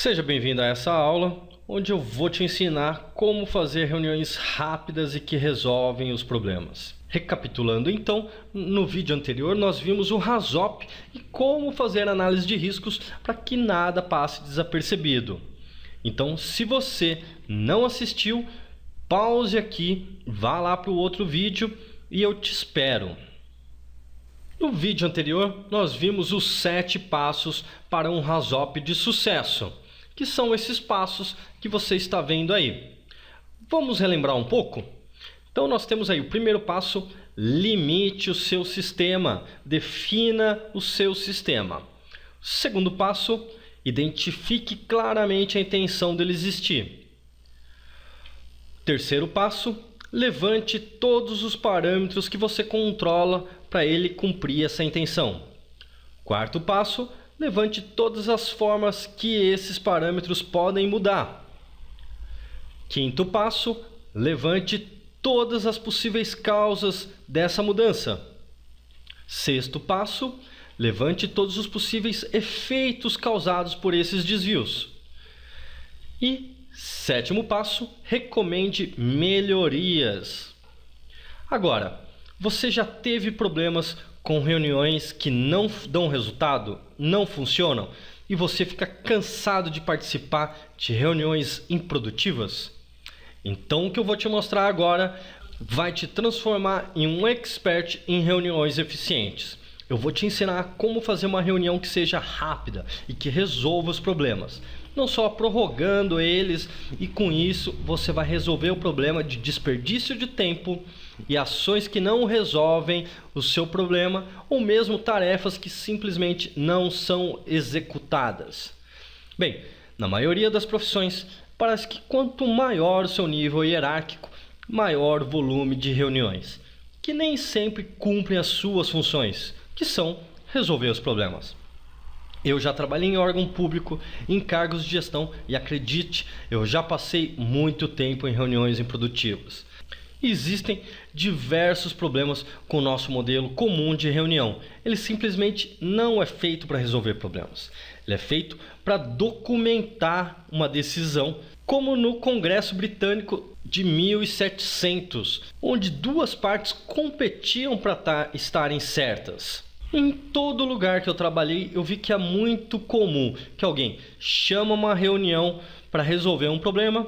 Seja bem-vindo a essa aula, onde eu vou te ensinar como fazer reuniões rápidas e que resolvem os problemas. Recapitulando então, no vídeo anterior nós vimos o RASOP e como fazer análise de riscos para que nada passe desapercebido. Então, se você não assistiu, pause aqui, vá lá para o outro vídeo e eu te espero. No vídeo anterior, nós vimos os 7 passos para um RASOP de sucesso, que são esses passos que você está vendo aí. Vamos relembrar um pouco? Então, nós temos aí o primeiro passo: limite o seu sistema, defina o seu sistema. O segundo passo: identifique claramente a intenção dele existir. Terceiro passo: levante todos os parâmetros que você controla para ele cumprir essa intenção. Quarto passo: levante todas as formas que esses parâmetros podem mudar. Quinto passo: levante todas as possíveis causas dessa mudança. Sexto passo: levante todos os possíveis efeitos causados por esses desvios. E sétimo passo: recomende melhorias. Agora, você já teve problemas com reuniões que não dão resultado, não funcionam, e você fica cansado de participar de reuniões improdutivas? Então, o que eu vou te mostrar agora vai te transformar em um expert em reuniões eficientes. Eu vou te ensinar como fazer uma reunião que seja rápida e que resolva os problemas, não só prorrogando eles, e com isso você vai resolver o problema de desperdício de tempo e ações que não resolvem o seu problema, ou mesmo tarefas que simplesmente não são executadas. Bem, na maioria das profissões, parece que quanto maior o seu nível hierárquico, maior o volume de reuniões, que nem sempre cumprem as suas funções, que são resolver os problemas. Eu já trabalhei em órgão público, em cargos de gestão, e acredite, eu já passei muito tempo em reuniões improdutivas. Existem diversos problemas com o nosso modelo comum de reunião. Ele simplesmente não é feito para resolver problemas. Ele é feito para documentar uma decisão, como no Congresso Britânico de 1700, onde duas partes competiam para estarem certas. Em todo lugar que eu trabalhei, eu vi que é muito comum que alguém chama uma reunião para resolver um problema,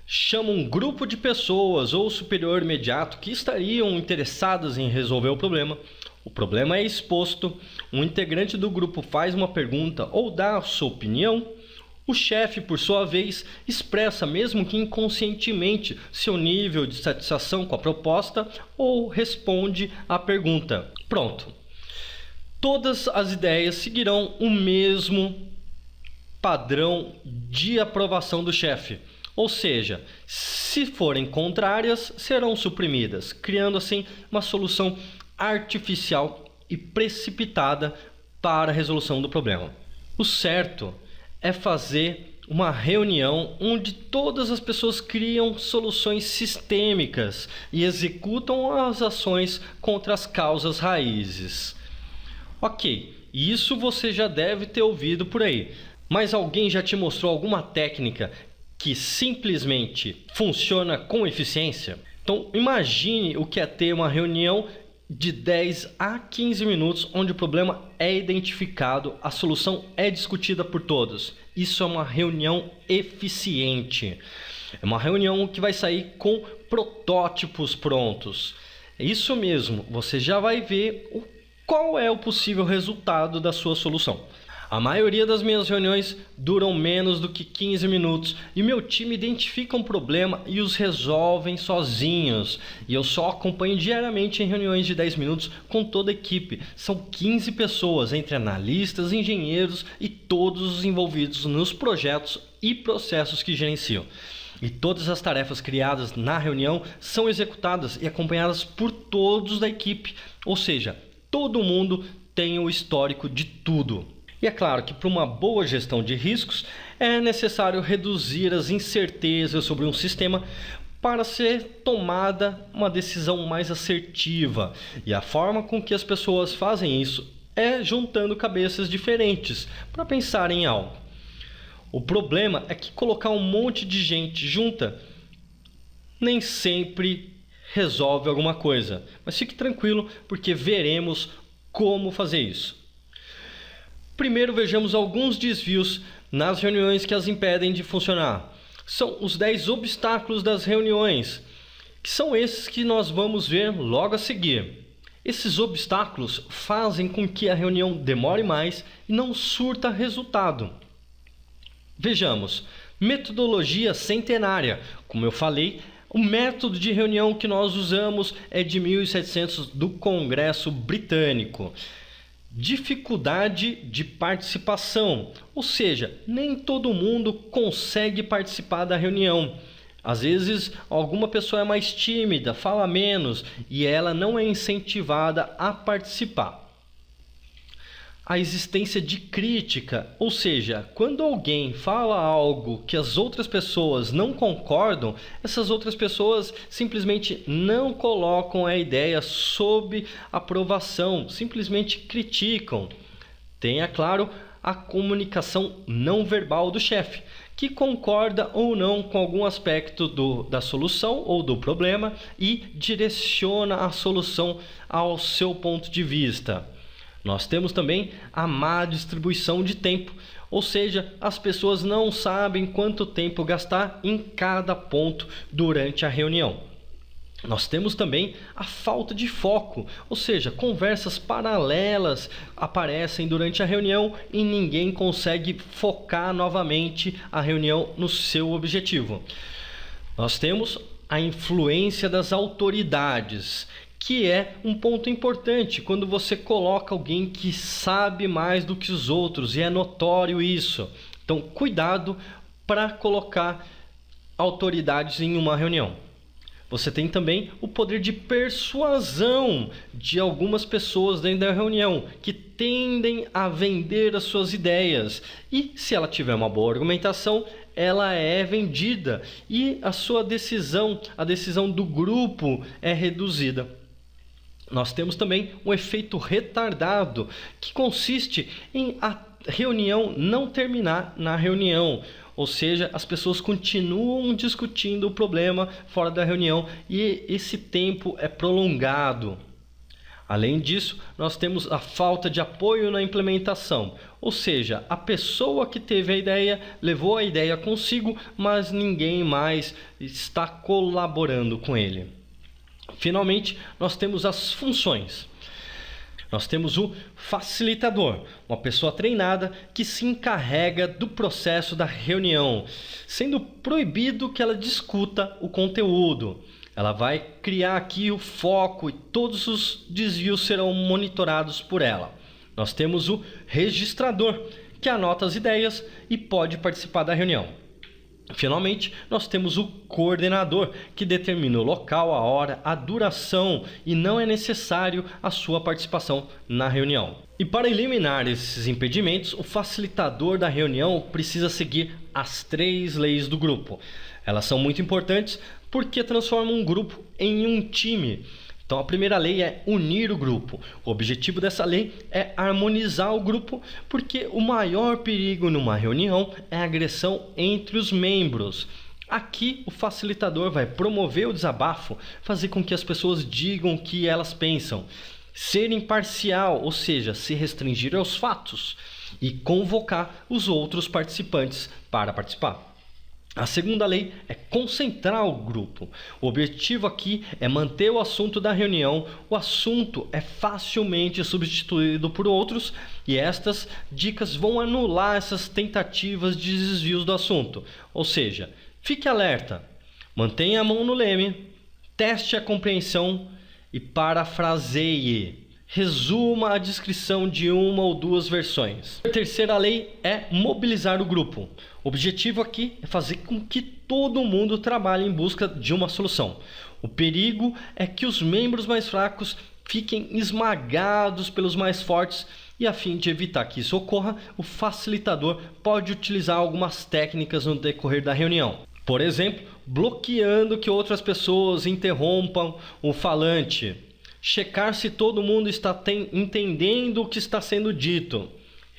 chama um grupo de pessoas ou superior imediato que estariam interessadas em resolver o problema é exposto, um integrante do grupo faz uma pergunta ou dá a sua opinião, o chefe, por sua vez, expressa, mesmo que inconscientemente, seu nível de satisfação com a proposta ou responde à pergunta. Pronto. Todas as ideias seguirão o mesmo padrão de aprovação do chefe. Ou seja, se forem contrárias, serão suprimidas, criando assim uma solução artificial e precipitada para a resolução do problema. O certo é fazer uma reunião onde todas as pessoas criam soluções sistêmicas e executam as ações contra as causas raízes. Ok, isso você já deve ter ouvido por aí, mas alguém já te mostrou alguma técnica que simplesmente funciona com eficiência? Então, imagine o que é ter uma reunião de 10 a 15 minutos onde o problema é identificado, a solução é discutida por todos. Isso é uma reunião eficiente. É uma reunião que vai sair com protótipos prontos. É isso mesmo, você já vai ver qual é o possível resultado da sua solução. A maioria das minhas reuniões duram menos do que 15 minutos e meu time identifica um problema e os resolvem sozinhos. E eu só acompanho diariamente em reuniões de 10 minutos com toda a equipe. São 15 pessoas, entre analistas, engenheiros e todos os envolvidos nos projetos e processos que gerenciam. E todas as tarefas criadas na reunião são executadas e acompanhadas por todos da equipe. Ou seja, todo mundo tem o histórico de tudo. E é claro que para uma boa gestão de riscos é necessário reduzir as incertezas sobre um sistema para ser tomada uma decisão mais assertiva. E a forma com que as pessoas fazem isso é juntando cabeças diferentes para pensar em algo. O problema é que colocar um monte de gente junta nem sempre resolve alguma coisa. Mas fique tranquilo, porque veremos como fazer isso. Primeiro, vejamos alguns desvios nas reuniões que as impedem de funcionar. São os 10 obstáculos das reuniões, que são esses que nós vamos ver logo a seguir. Esses obstáculos fazem com que a reunião demore mais e não surta resultado. Vejamos, metodologia centenária. Como eu falei, o método de reunião que nós usamos é de 1700 do Congresso Britânico. Dificuldade de participação, ou seja, nem todo mundo consegue participar da reunião. Às vezes, alguma pessoa é mais tímida, fala menos e ela não é incentivada a participar. A existência de crítica, ou seja, quando alguém fala algo que as outras pessoas não concordam, essas outras pessoas simplesmente não colocam a ideia sob aprovação, simplesmente criticam. Tenha claro a comunicação não verbal do chefe, que concorda ou não com algum aspecto da solução ou do problema e direciona a solução ao seu ponto de vista. Nós temos também a má distribuição de tempo, ou seja, as pessoas não sabem quanto tempo gastar em cada ponto durante a reunião. Nós temos também a falta de foco, ou seja, conversas paralelas aparecem durante a reunião e ninguém consegue focar novamente a reunião no seu objetivo. Nós temos a influência das autoridades, que é um ponto importante quando você coloca alguém que sabe mais do que os outros, e é notório isso. Então, cuidado para colocar autoridades em uma reunião. Você tem também o poder de persuasão de algumas pessoas dentro da reunião, que tendem a vender as suas ideias. E se ela tiver uma boa argumentação, ela é vendida e a sua decisão, a decisão do grupo, é reduzida. Nós temos também um efeito retardado, que consiste em a reunião não terminar na reunião. Ou seja, as pessoas continuam discutindo o problema fora da reunião e esse tempo é prolongado. Além disso, nós temos a falta de apoio na implementação. Ou seja, a pessoa que teve a ideia levou a ideia consigo, mas ninguém mais está colaborando com ele. Finalmente, nós temos as funções. Nós temos o facilitador, uma pessoa treinada que se encarrega do processo da reunião, sendo proibido que ela discuta o conteúdo. Ela vai criar aqui o foco e todos os desvios serão monitorados por ela. Nós temos o registrador, que anota as ideias e pode participar da reunião. Finalmente, nós temos o coordenador, que determina o local, a hora, a duração e não é necessário a sua participação na reunião. E para eliminar esses impedimentos, o facilitador da reunião precisa seguir as 3 leis do grupo. Elas são muito importantes porque transformam um grupo em um time. Então, a primeira lei é unir o grupo. O objetivo dessa lei é harmonizar o grupo, porque o maior perigo numa reunião é a agressão entre os membros. Aqui, o facilitador vai promover o desabafo, fazer com que as pessoas digam o que elas pensam, ser imparcial, ou seja, se restringir aos fatos, e convocar os outros participantes para participar. A segunda lei é concentrar o grupo. O objetivo aqui é manter o assunto da reunião. O assunto é facilmente substituído por outros e estas dicas vão anular essas tentativas de desvios do assunto. Ou seja, fique alerta, mantenha a mão no leme, teste a compreensão e parafraseie. Resuma a descrição de uma ou 2 versões. A terceira lei é mobilizar o grupo. O objetivo aqui é fazer com que todo mundo trabalhe em busca de uma solução. O perigo é que os membros mais fracos fiquem esmagados pelos mais fortes e, a fim de evitar que isso ocorra, o facilitador pode utilizar algumas técnicas no decorrer da reunião. Por exemplo, bloqueando que outras pessoas interrompam o falante. Checar se todo mundo está entendendo o que está sendo dito.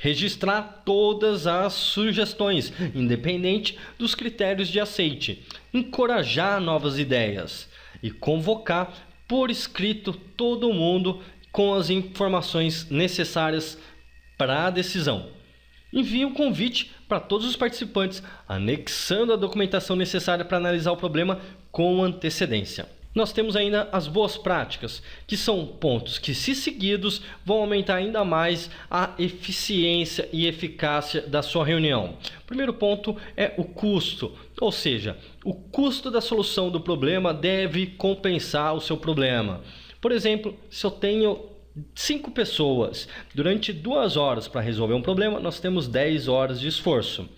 Registrar todas as sugestões, independente dos critérios de aceite. Encorajar novas ideias e convocar por escrito todo mundo com as informações necessárias para a decisão. Envie um convite para todos os participantes, anexando a documentação necessária para analisar o problema com antecedência. Nós temos ainda as boas práticas, que são pontos que, se seguidos, vão aumentar ainda mais a eficiência e eficácia da sua reunião. O primeiro ponto é o custo, ou seja, o custo da solução do problema deve compensar o seu problema. Por exemplo, se eu tenho 5 pessoas durante 2 horas para resolver um problema, nós temos 10 horas de esforço.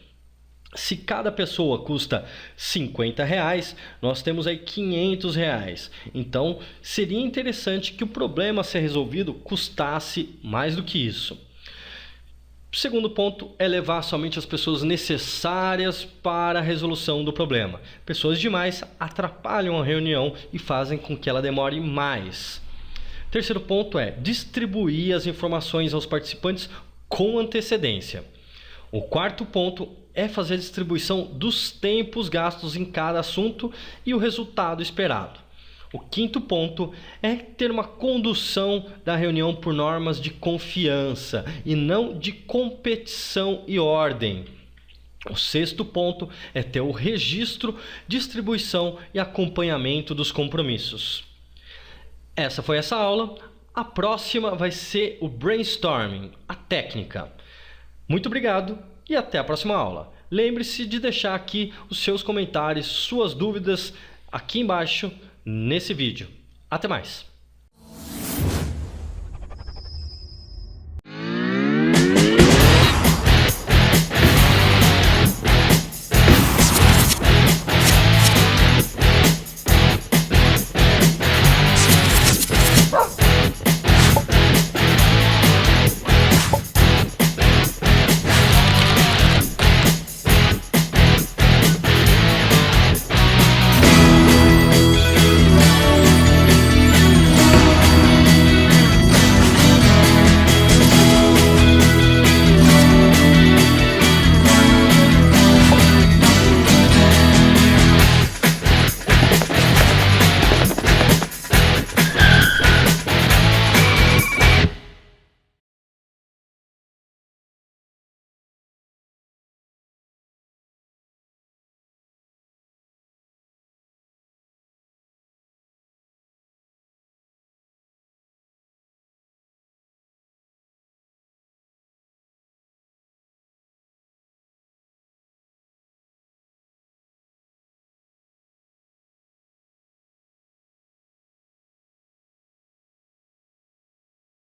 Se cada pessoa custa R$50, nós temos aí R$500. Então, seria interessante que o problema a ser resolvido custasse mais do que isso. O segundo ponto é levar somente as pessoas necessárias para a resolução do problema. Pessoas demais atrapalham a reunião e fazem com que ela demore mais. Terceiro ponto é distribuir as informações aos participantes com antecedência. O quarto ponto é fazer a distribuição dos tempos gastos em cada assunto e o resultado esperado. O quinto ponto é ter uma condução da reunião por normas de confiança e não de competição e ordem. O sexto ponto é ter o registro, distribuição e acompanhamento dos compromissos. Essa foi essa aula. A próxima vai ser o brainstorming, a técnica. Muito obrigado e até a próxima aula. Lembre-se de deixar aqui os seus comentários, suas dúvidas aqui embaixo nesse vídeo. Até mais!